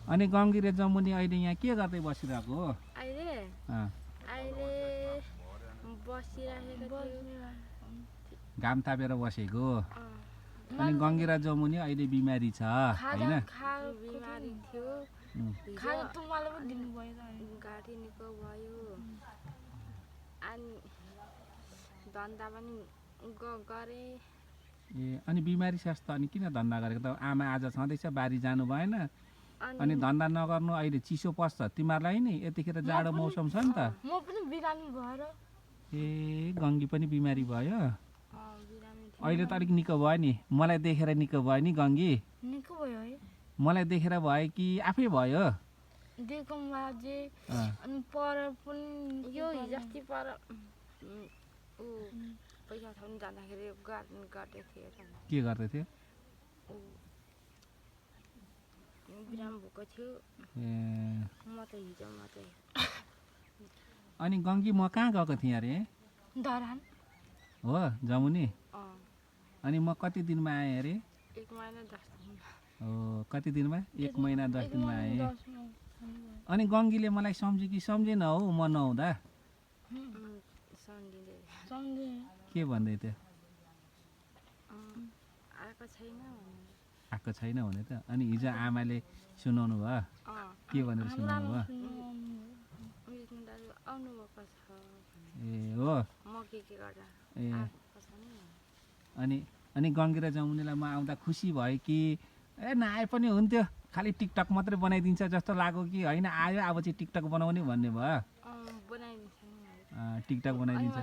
अनि गङ्गी र जमुनी अहिले यहाँ के गर्दै बसिरहेको हो? अहिले बसिरहेको थियो। घाम तापेर बसेको। अनि गङ्गी र जमुनी अहिले बिमारी छ हैन? बिमारी थियो। खाजा तुम्हाले पनि दिनुभयो त गाडी निको भयो। अनि धन्दा पनि गरे। ए अनि बिमारी स्वास्थ्य अनि किन धन्दा गरेको त? आमा आज छँदैछ, बारी जानु भएन। अनि धन्दा नगर्नु अहिले चिसो पर्छ तिमीहरूलाई नि, यतिखेर जाडो मौसम छ नि त। म पनि बिरामी भएर। ए गङ्गी पनि बिमारी भयो? बिरामी थियो। अहिले त अलिक निको भयो नि, मलाई देखेर निको भयो नि गङ्गी। निको भयो है? मलाई देखेर भयो कि आफै भयो? देखौँ बाजे अनि पर पनि यो हिजोअस्ति पर ऊ पैसा उठाउनु जाँदाखेरि गर्दै थियो। के गर्दै थियो? बिराम भएको थियो। ए म त हिजो मात्रै। अनि गङ्गी म कहाँ गएको थिएँ अरे? धरान हो जमुनी? अनि म कति दिनमा आएँ अरे? 1 महिना 10 दिन। हो कति दिनमा? 1 महिना 10 दिनमा आएँ। अनि गङ्गीले मलाई सम्झ्यो कि सम्झेन हौ म नहुँदा? के भन्दै थियो? आएको छैन भने त। अनि हिजो आमाले सुनाउनु भयो? के भनेर सुनाउनु भयो? ए हो? ए अनि गङ्गी र जमुनीलाई म आउँदा खुसी भयो कि ए नआए पनि हुन्थ्यो, खालि टिकटक मात्रै बनाइदिन्छ जस्तो लाग्यो कि होइन आयो अब चाहिँ टिकटक बनाउने भन्ने भयो? टिकटक बनाइदिन्छ।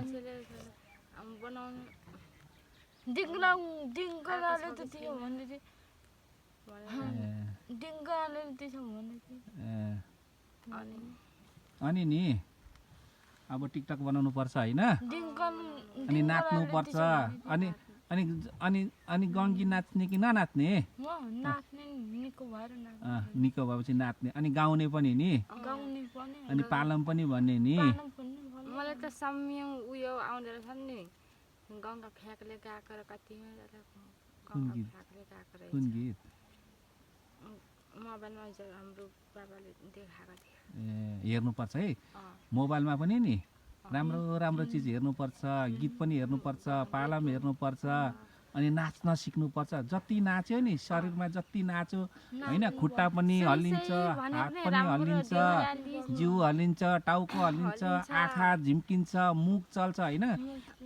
डिङ्गलाले त थियो भन्दै थियो। डिङ्गलाले त्यसो भन्दै थियो। अनि नि अब टिकटक बनाउनु पर्छ होइन? अनि नाच्नु पर्छ। अनि अनि अनि अनि गङ्गी नाच्ने कि ननाच्ने? निको भएपछि नाच्ने। अनि गाउने पनि नि? अनि पालम पनि भन्ने नि? मलाई त सम्यङ उयो आउँदो रहेछ नि, गङ्गा फ्याँकले गएको र कतिमा कुन गीत? मोबाइलमा हिजो हाम्रो बाबाले देखाएको थियो। ए हेर्नुपर्छ है मोबाइलमा पनि नि, राम्रो राम्रो चिज हेर्नुपर्छ, गीत पनि हेर्नुपर्छ, पालम हेर्नुपर्छ, अनि नाच्न सिक्नुपर्छ। जति नाच्यो नि शरीरमा जति नाच्यो होइन, खुट्टा पनि हल्लिन्छ, हात पनि हल्लिन्छ, जिउ हल्लिन्छ, टाउको हल्लिन्छ, आँखा झिम्किन्छ, मुख चल्छ होइन।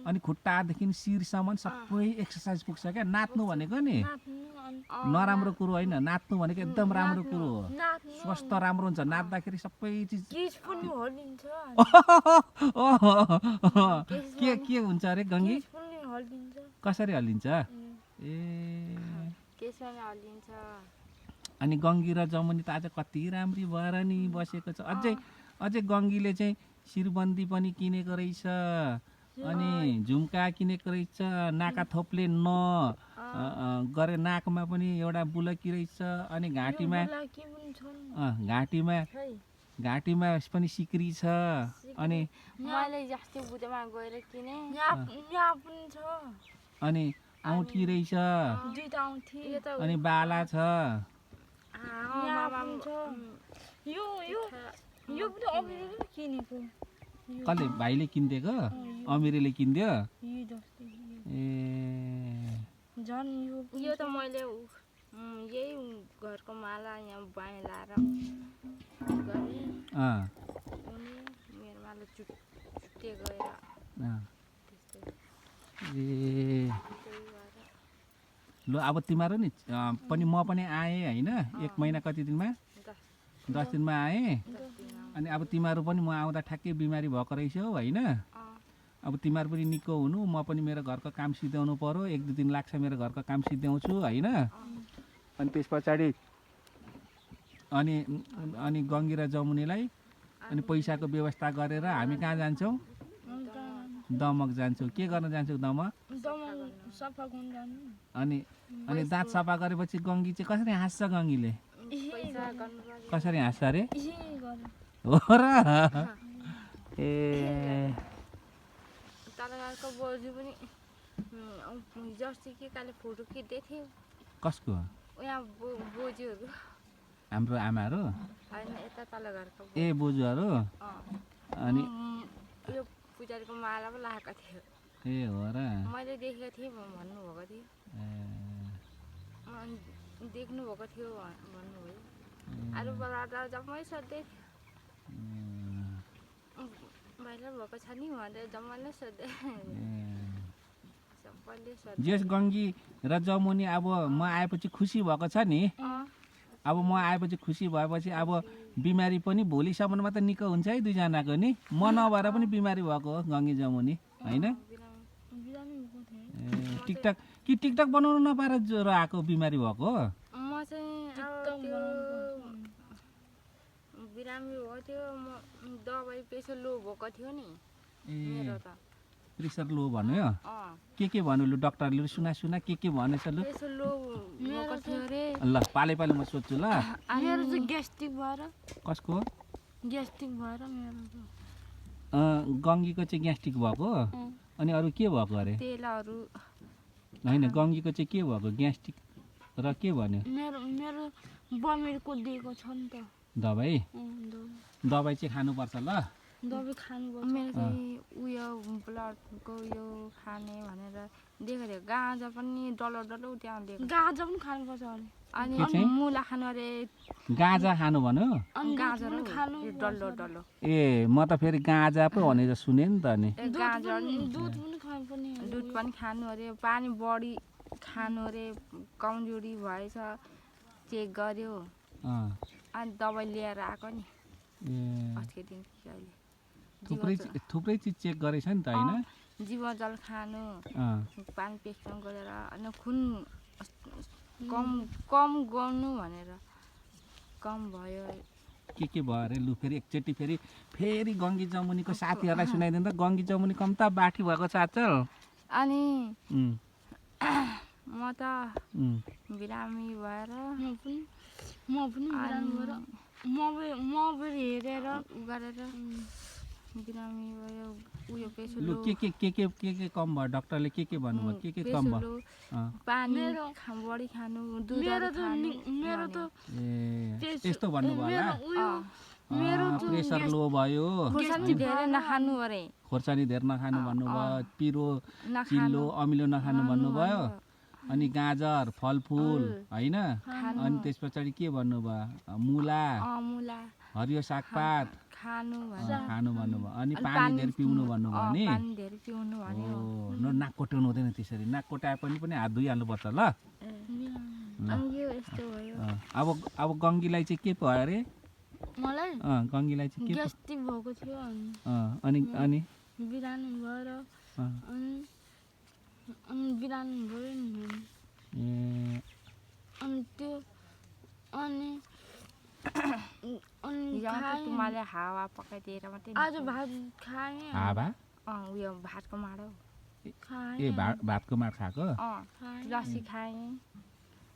अनि खुट्टादेखि शिरसम्म सबै एक्सर्साइज पुग्छ क्या। नाच्नु भनेको नि नराम्रो कुरो होइन, नाच्नु भनेको एकदम राम्रो कुरो हो। स्वास्थ्य राम्रो हुन्छ नाच्दाखेरि, सबै चिज। के हुन्छ अरे गङ्गी? कसरी हल्लिन्छ? ए अनि गङ्गी र जमुनी त आज कति राम्री भएर नि बसेको छ। अझै गङ्गीले चाहिँ शिरबन्दी पनि किनेको रहेछ, अनि झुम्का किनेको रहेछ, नाका थोप्ले गरे, नाकमा पनि एउटा बुलकी रहेछ, अनि घाँटीमा पनि सिक्री छ। अनि अनि औँठी रहेछ, अनि बाला छ। कसले? भाइले किनिदिएको? अमिरेले किनिदियो? ए यो त मैले यही घरको माला यहाँ बाएँ लाएर गरेँ। मेरो माला चुट्टे गएर। ए ल अब तिमीहरू नि पनि म पनि आएँ होइन, 1 महिना कति दिनमा? 10 दिनमा आएँ। अनि अब तिमीहरू पनि म आउँदा ठ्याक्कै बिमारी भएको रहेछ हो होइन? अब तिमीहरू पनि निको हुनु, म पनि मेरो घरको काम सिध्याउनु पर्यो। 1-2 दिन लाग्छ मेरो घरको काम सिध्याउँछु होइन। अनि त्यस पछाडि अनि गङ्गी र जमुनीलाई अनि पैसाको व्यवस्था गरेर हामी कहाँ जान्छौँ? दमक जान्छौँ। के गर्न जान्छौँ दमक? अनि दाँत सफा गरेपछि गङ्गी चाहिँ कसरी हाँस्छ? गङ्गीले कसरी हाँस्छ अरे? हो र? ए तलको बोजू पनि हिजो अस्ति के काले फोटो खिच्दै थियो। कसको? यहाँ बोजूहरू हाम्रो आमाहरू होइन यता तल घरको ए बोजूहरू अनि यो पुजारीको माला पो लगाएको थियो ए हो र मैले देखेको थिएँ भन्नुभएको थियो अनि देख्नुभएको थियो भन्नुभयो अरूबाट जम्मै सोध्दै भाइलाई भएको छ नि भनेर जम्माले सोध्दै सबैले सोध्दै जेस गङ्गी र जमुनी अब म आएपछि खुसी भएको छ नि अब म आएपछि खुसी भएपछि अब बिमारी पनि भोलिसम्ममा त निको हुन्छ है दुईजनाको नि म नभएर पनि बिमारी भएको हो गङ्गी जमुनी होइन टिकटक कि टिकटक बनाउनु नपाएर ज्वरो आएको बिमारी भएको हो म चाहिँ अब त्यो बिरामी भएको थियो म दबाई प्रेसर लो भएको थियो नि मेरो त प्रेसर लो भन्यो के भन्यो लु डक्टरले सुना के भनेछ लु प्रेसर लो भएको थियो अरे ल पाले पाले म सोध्छु ल मेरो चाहिँ ग्यास्ट्रिक भएर कसको ग्यास्ट्रिक भएर मेरो गङ्गीको चाहिँ ग्यास्ट्रिक भएको अनि अरू के भएको अरे तेलहरू होइन गङ्गीको चाहिँ के भएको ग्यास्ट्रिक र के भन्यो मेरो बमिरको दिएको छ नि त दबाई दबाई चाहिँ खानुपर्छ ल दबाई खानुपर्छ मेरो चाहिँ उयो ब्लडको उयो खाने भनेर देखेको थियो गाँजा पनि डल्लो डल्लो त्यहाँ दिएको गाजा पनि खानुपर्छ अरे अनि के चाहिँ? मुला खानु अरे गाँजा खानु भन्यो गाजर पनि खानु डल्लो डल्लो ए म त फेरि गाँजा पो भनेर सुने नि त नि गाजर दुध पनि खानुपर्ने दुध पनि खानु अरे पानी बढी खानु अरे कमजोरी भएछ चेक गर्यो अनि दबाई लिएर आएको नि अस्तिको दिन कि अहिले थुप्रै चिज चेक गरेछ नि त होइन जीवजल खानु पानी पेक्सम गरेर अनि खुन कम गर्नु भनेर कम भयो के भयो अरे लु फेरि एकचोटि फेरि गङ्गी जमुनीको साथीहरूलाई सुनाइदिनु त गङ्गी जमुनी कम्ता बाठी भएको छ आजकल अनि म त बिरामी भएर म पनि बिरामी भएर म फेरि हेरेर गरेर बिरामी भयो उयो पेसो लु के कम भयो डक्टरले के भन्नुभयो के कम भयो पानी बढी खानु दुधहरू खानु मेरो त ए त्यस्तो भन्नुभयो होला प्रेसर लो भयो खुर्सानी धेरै नखानु अरे खोर्सानी धेरै नखानु भन्नुभयो पिरो चिल्लो अमिलो नखानु भन्नुभयो अनि गाजर फलफुल होइन अनि त्यस पछाडि के भन्नुभयो मुला हरियो सागपात खानु भन्नुभयो अनि पानी धेरै पिउनु भन्नुभयो नि हो नाक कोट्याउनु हुँदैन त्यसरी नाक कोट्याए पनि हात धुइहाल्नुपर्छ ल अब गङ्गीलाई चाहिँ के भयो अरे मलाई गङ्गीलाई चाहिँ के ग्यास्ट्रिक भएको थियो अनि बिरामी भएर अनि बिरामी भयो नि अनि त्यो अनि तुम्हाले हावा पकाइदिएर मात्रै आज भात खाएँ हावा उयो भातको माडो ए भातको माड खाएको लस्सी खाएँ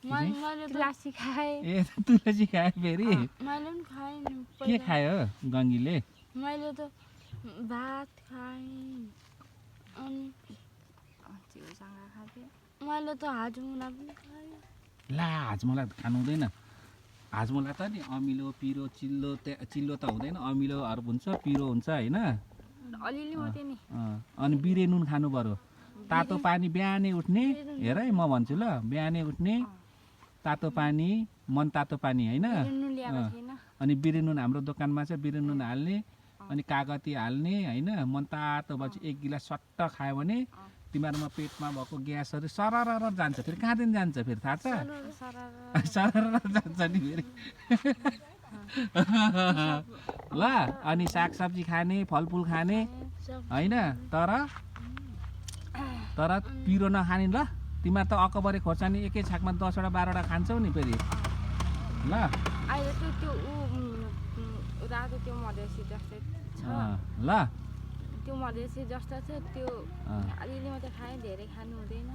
मैले लस्सी खाएँ ए तुलसी खायो फेरि मैले पनि खाएँ नि के खायो गङ्गीले मैले त भात खाएँ अनि मैले त हाजमुला पनि खाएँ ला हाजमोला खानु हुँदैन हाजमोला त नि अमिलो पिरो चिल्लो त हुँदैन अमिलोहरू हुन्छ पिरो हुन्छ होइन अलिअलि मात्रै नि अनि बिरे नुन खानु पर्यो तातो पानी बिहानै उठ्ने हेर है म भन्छु ल बिहानै उठ्ने तातो पानी मन तातो पानी होइन अनि बिरे नुन हाम्रो दोकानमा चाहिँ बिरे नुन हाल्ने अनि कागती हाल्ने होइन मन तातो भएपछि 1 गिलास सट्ट खायो भने तिमीहरूमा पेटमा भएको ग्यासहरू सरर जान्छ फेरि कहाँदेखि जान्छ फेरि थाहा छ सरर जान्छ नि फेरि ल अनि सागसब्जी खाने फलफुल खाने होइन तर पिरो नखाने ल तिमीहरू त अकबरे खोर्सानी एकै छाकमा 10वटा 12वटा खान्छौ नि फेरि ल अहिले त्यो रातो त्यो मधेसी जस्तै छ ल त्यो मधेसी जस्तो छ त्यो अलिअलि मात्रै खाएँ धेरै खानु हुँदैन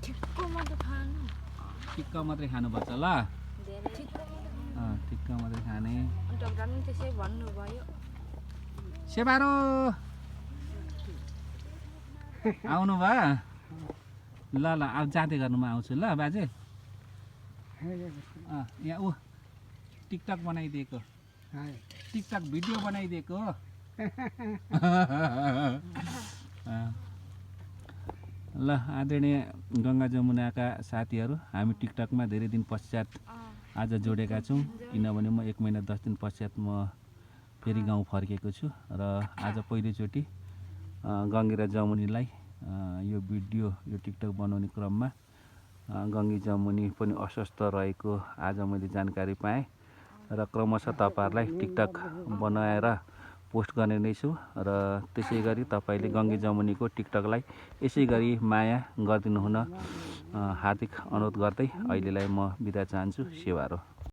ठिक्क मात्रै खानु ठिक्क मात्रै खानुपर्छ ल धेरै ठिक्क मात्रै खाने डक्टर पनि त्यसै भन्नुभयो सेबारो आउनु भयो ल अब जाँदै गर्नुमा आउँछु ल बाजे यहाँ टिकटक बनाइदिएको हाय टिकटक भिडियो बनाइदिएको ल आदरणीय गङ्गा जमुनाका साथीहरू हामी टिकटकमा धेरै दिन पश्चात आज जोडेका छौँ किनभने म 1 महिना 10 दिन पश्चात म फेरि गाउँ फर्केको छु र आज पहिलोचोटि गङ्गी र जमुनीलाई यो भिडियो यो टिकटक बनाउने क्रममा गङ्गी जमुनी पनि अस्वस्थ रहेको आज मैले जानकारी पाएँ र क्रमशः तपाईँहरूलाई टिकटक बनाएर पोस्ट गर्ने नै छु र त्यसै गरी तपाईँले गङ्गी जमुनीको टिकटकलाई यसै गरी माया गरिदिनु हुन हार्दिक अनुरोध गर्दै अहिलेलाई म बिदा चाहन्छु सेवारो।